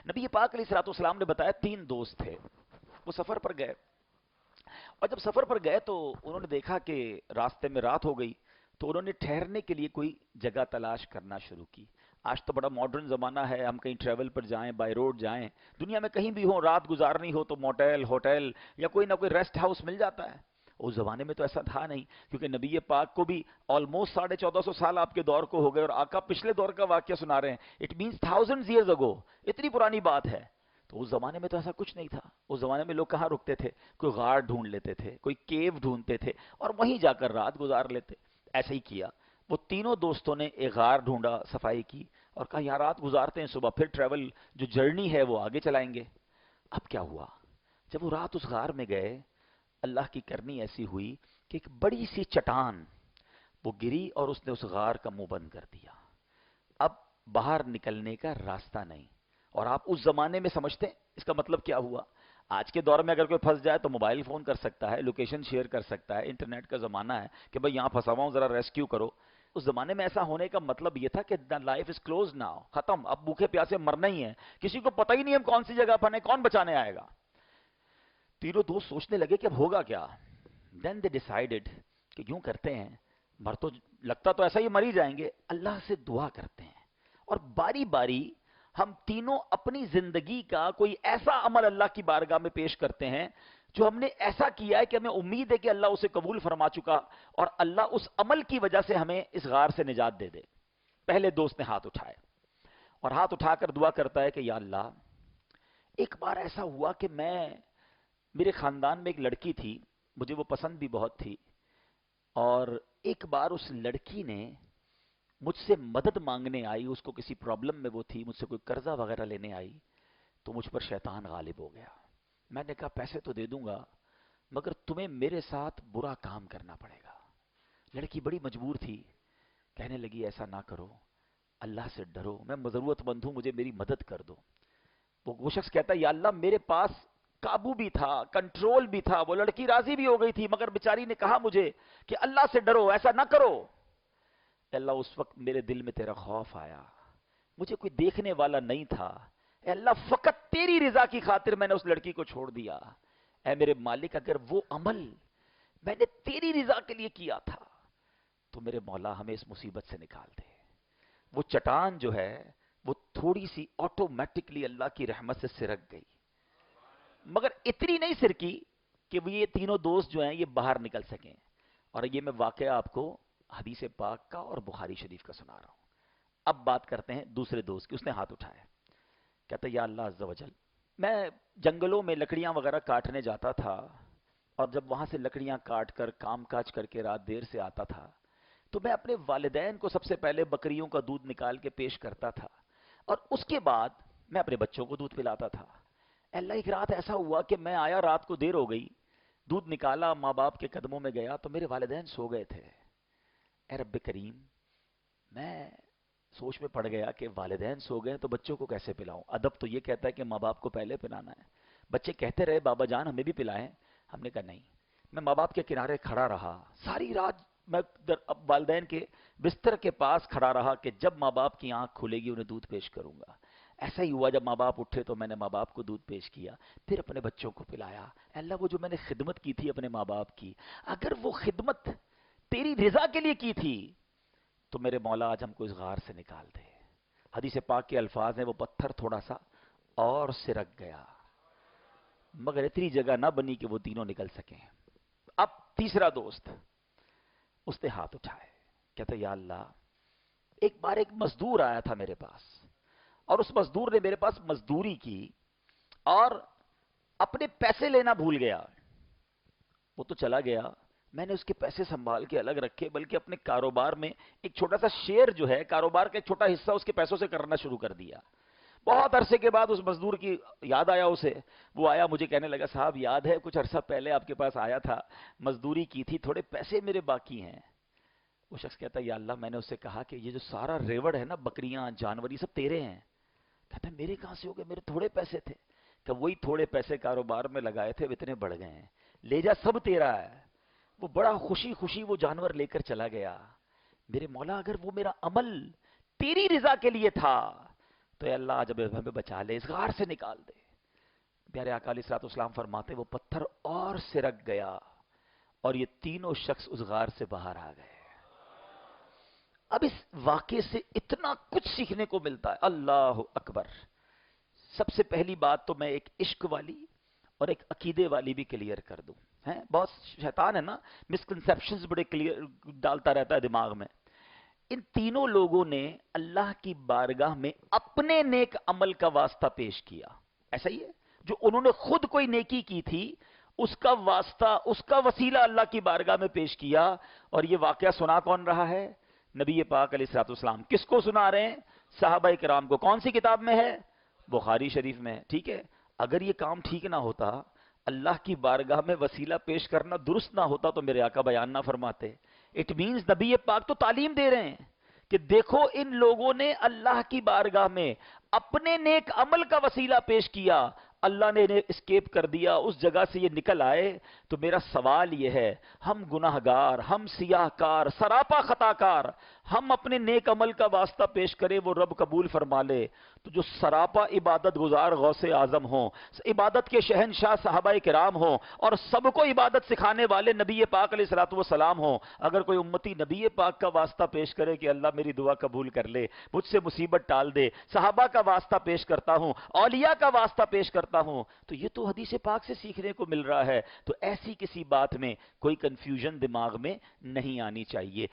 نبی پاک علیہ الصلوۃ والسلام نے بتایا 3 دوست تھے، وہ سفر پر گئے، اور جب سفر پر گئے تو انہوں نے دیکھا کہ راستے میں رات ہو گئی، تو انہوں نے ٹھہرنے کے لیے کوئی جگہ تلاش کرنا شروع کی۔ آج تو بڑا ماڈرن زمانہ ہے، ہم کہیں ٹریول پر جائیں، بائی روڈ جائیں، دنیا میں کہیں بھی ہوں، رات گزارنی ہو تو موٹیل، ہوٹل یا کوئی نہ کوئی ریسٹ ہاؤس مل جاتا ہے۔ اس زمانے میں تو ایسا تھا نہیں، کیونکہ نبی پاک کو بھی آلموسٹ 1450 سال آپ کے دور کو ہو گئے، اور آقا پچھلے دور کا واقعہ سنا رہے ہیں، it means thousand years ago, اتنی پرانی بات ہے۔ تو اس زمانے میں تو ایسا کچھ نہیں تھا، اس زمانے میں لوگ کہاں رکتے تھے؟ کوئی غار ڈھونڈ لیتے تھے، کوئی کیو ڈھونڈتے تھے، اور وہیں جا کر رات گزار لیتے۔ ایسا ہی کیا، وہ تینوں دوستوں نے ایک غار ڈھونڈا، صفائی کی، اور کہا یہاں رات گزارتے ہیں، صبح پھر ٹریول جو جرنی ہے وہ آگے چلائیں گے۔ اب کیا ہوا؟ جب وہ رات اس غار میں گئے، اللہ کی کرنی ایسی ہوئی کہ ایک بڑی سی چٹان وہ گری، اور اس نے اس غار کا منہ بند کر دیا۔ اب باہر نکلنے کا راستہ نہیں۔ اور آپ اس زمانے میں سمجھتے ہیں اس کا مطلب کیا ہوا؟ آج کے دور میں اگر کوئی پھنس جائے تو موبائل فون کر سکتا ہے، لوکیشن شیئر کر سکتا ہے، انٹرنیٹ کا زمانہ ہے کہ بھئی یہاں پھنسا ہوا ہوں، ذرا ریسکیو کرو۔ اس زمانے میں ایسا ہونے کا مطلب یہ تھا کہ لائف از کلوز ناؤ، ختم، اب بھوکے پیاسے مرنا ہی ہے، کسی کو پتہ ہی نہیں ہم کون سی جگہ پھنسے، کون بچانے آئے گا۔ تینوں دوست سوچنے لگے کہ اب ہوگا کیا؟ دین دے ڈیسائیڈڈ کہ یوں کرتے ہیں، مر تو لگتا تو ایسا ہی مر ہی جائیں گے، اللہ سے دعا کرتے ہیں، اور باری باری ہم تینوں اپنی زندگی کا کوئی ایسا عمل اللہ کی بارگاہ میں پیش کرتے ہیں جو ہم نے ایسا کیا ہے کہ ہمیں امید ہے کہ اللہ اسے قبول فرما چکا، اور اللہ اس عمل کی وجہ سے ہمیں اس غار سے نجات دے دے۔ پہلے دوست نے ہاتھ اٹھائے، اور ہاتھ اٹھا کر دعا کرتا ہے کہ یا اللہ، ایک بار ایسا ہوا کہ میرے خاندان میں ایک لڑکی تھی، مجھے وہ پسند بھی بہت تھی، اور ایک بار اس لڑکی نے مجھ سے مدد مانگنے آئی، اس کو کسی پرابلم میں وہ تھی، مجھ سے کوئی قرضہ وغیرہ لینے آئی، تو مجھ پر شیطان غالب ہو گیا۔ میں نے کہا پیسے تو دے دوں گا، مگر تمہیں میرے ساتھ برا کام کرنا پڑے گا۔ لڑکی بڑی مجبور تھی، کہنے لگی ایسا نہ کرو، اللہ سے ڈرو، میں ضرورت مند ہوں، مجھے میری مدد کر دو۔ وہ شخص کہتا ہے یا اللہ، میرے پاس قابو بھی تھا، کنٹرول بھی تھا، وہ لڑکی راضی بھی ہو گئی تھی، مگر بیچاری نے کہا مجھے کہ اللہ سے ڈرو، ایسا نہ کرو۔ اے اللہ، اس وقت میرے دل میں تیرا خوف آیا، مجھے کوئی دیکھنے والا نہیں تھا، اے اللہ فقط تیری رضا کی خاطر میں نے اس لڑکی کو چھوڑ دیا۔ اے میرے مالک، اگر وہ عمل میں نے تیری رضا کے لیے کیا تھا تو میرے مولا ہمیں اس مصیبت سے نکال دے۔ وہ چٹان جو ہے وہ تھوڑی سی آٹومیٹکلی اللہ کی رحمت سے سرک گئی، مگر اتنی نہیں سرکی کہ وہ یہ تینوں دوست جو ہیں یہ باہر نکل سکیں۔ اور یہ میں واقعہ آپ کو حدیث پاک کا اور بخاری شریف کا سنا رہا ہوں۔ اب بات کرتے ہیں دوسرے دوست کی۔ اس نے ہاتھ اٹھایا، کہتا یا اللہ عز و جل، میں جنگلوں میں لکڑیاں وغیرہ کاٹنے جاتا تھا، اور جب وہاں سے لکڑیاں کاٹ کر کام کاج کر کے رات دیر سے آتا تھا تو میں اپنے والدین کو سب سے پہلے بکریوں کا دودھ نکال کے پیش کرتا تھا، اور اس کے بعد میں اپنے بچوں کو دودھ پلاتا تھا۔ اے اللہ، ایک رات ایسا ہوا کہ میں آیا، رات کو دیر ہو گئی، دودھ نکالا، ماں باپ کے قدموں میں گیا تو میرے والدین سو گئے تھے۔ اے رب کریم، میں سوچ میں پڑ گیا کہ والدین سو گئے تو بچوں کو کیسے پلاؤں؟ ادب تو یہ کہتا ہے کہ ماں باپ کو پہلے پلانا ہے۔ بچے کہتے رہے بابا جان ہمیں بھی پلائیں، ہم نے کہا نہیں۔ میں ماں باپ کے کنارے کھڑا رہا ساری رات، میں والدین کے بستر کے پاس کھڑا رہا کہ جب ماں باپ کی آنکھ کھلے گی انہیں دودھ پیش کروں گا۔ ایسا ہی ہوا، جب ماں باپ اٹھے تو میں نے ماں باپ کو دودھ پیش کیا، پھر اپنے بچوں کو پلایا۔ اے اللہ، وہ جو میں نے خدمت کی تھی اپنے ماں باپ کی، اگر وہ خدمت تیری رضا کے لیے کی تھی تو میرے مولا آج ہم کو اس غار سے نکال دے۔ حدیث پاک کے الفاظ ہیں، وہ پتھر تھوڑا سا اور سرک گیا، مگر اتنی جگہ نہ بنی کہ وہ تینوں نکل سکیں۔ اب تیسرا دوست، اس نے ہاتھ اٹھائے، کہتا یا اللہ، ایک بار ایک مزدور آیا تھا میرے پاس، اور اس مزدور نے میرے پاس مزدوری کی اور اپنے پیسے لینا بھول گیا۔ وہ تو چلا گیا، میں نے اس کے پیسے سنبھال کے الگ رکھے، بلکہ اپنے کاروبار میں ایک چھوٹا سا شیئر جو ہے، کاروبار کا ایک چھوٹا حصہ اس کے پیسوں سے کرنا شروع کر دیا۔ بہت عرصے کے بعد اس مزدور کی یاد آیا اسے، وہ آیا مجھے کہنے لگا صاحب یاد ہے کچھ عرصہ پہلے آپ کے پاس آیا تھا، مزدوری کی تھی، تھوڑے پیسے میرے باقی ہیں۔ وہ شخص کہتا ہے یا اللہ، میں نے اس سے کہا کہ یہ جو سارا ریوڑ ہے نا، بکریاں جانور، یہ سب تیرے ہیں۔ کہتا ہے میرے کہاں سے ہو گئے، میرے تھوڑے پیسے تھے۔ کہ وہی تھوڑے پیسے کاروبار میں لگائے تھے، وہ اتنے بڑھ گئے ہیں، لے جا، سب تیرا ہے۔ وہ بڑا خوشی خوشی وہ جانور لے کر چلا گیا۔ میرے مولا، اگر وہ میرا عمل تیری رضا کے لیے تھا تو اے اللہ جب ہمیں بچا لے، اس غار سے نکال دے۔ پیارے آقا علیہ الصلوۃ والسلام فرماتے وہ پتھر اور سرک گیا اور یہ تینوں شخص اس غار سے باہر آ گئے۔ اب اس واقعے سے اتنا کچھ سیکھنے کو ملتا ہے، اللہ اکبر۔ سب سے پہلی بات تو میں ایک عشق والی اور ایک عقیدے والی بھی کلیئر کر دوں، ہیں بہت شیطان ہے نا، مسکنسیپشنز بڑے کلیئر ڈالتا رہتا ہے دماغ میں۔ ان تینوں لوگوں نے اللہ کی بارگاہ میں اپنے نیک عمل کا واسطہ پیش کیا، ایسا ہی ہے، جو انہوں نے خود کوئی نیکی کی تھی اس کا واسطہ، اس کا وسیلہ اللہ کی بارگاہ میں پیش کیا۔ اور یہ واقعہ سنا کون رہا ہے؟ نبی پاک علیہ الصلوۃ والسلام۔ کس کو سنا رہے ہیں؟ صحابہ کرام کو۔ کون سی کتاب میں ہے؟ بخاری شریف میں، ٹھیک ہے۔ اگر یہ کام ٹھیک نہ ہوتا، اللہ کی بارگاہ میں وسیلہ پیش کرنا درست نہ ہوتا تو میرے آقا بیان نہ فرماتے۔ اٹ مینز نبی پاک تو تعلیم دے رہے ہیں کہ دیکھو ان لوگوں نے اللہ کی بارگاہ میں اپنے نیک عمل کا وسیلہ پیش کیا، اللہ نے انہیں اسکیپ کر دیا، اس جگہ سے یہ نکل آئے۔ تو میرا سوال یہ ہے، ہم گناہگار، ہم سیاہ کار، سراپا خطا کار، ہم اپنے نیک عمل کا واسطہ پیش کریں وہ رب قبول فرما لے، تو جو سراپا عبادت گزار غوث اعظم ہوں، عبادت کے شہنشاہ صحابہ کرام ہوں، اور سب کو عبادت سکھانے والے نبی پاک علیہ الصلوۃ والسلام ہوں، اگر کوئی امتی نبی پاک کا واسطہ پیش کرے کہ اللہ میری دعا قبول کر لے، مجھ سے مصیبت ٹال دے، صحابہ کا واسطہ پیش کرتا ہوں، اولیاء کا واسطہ پیش کرتا ہوں، تو یہ تو حدیث پاک سے سیکھنے کو مل رہا ہے۔ تو ایسی کسی بات میں کوئی کنفیوژن دماغ میں نہیں آنی چاہیے۔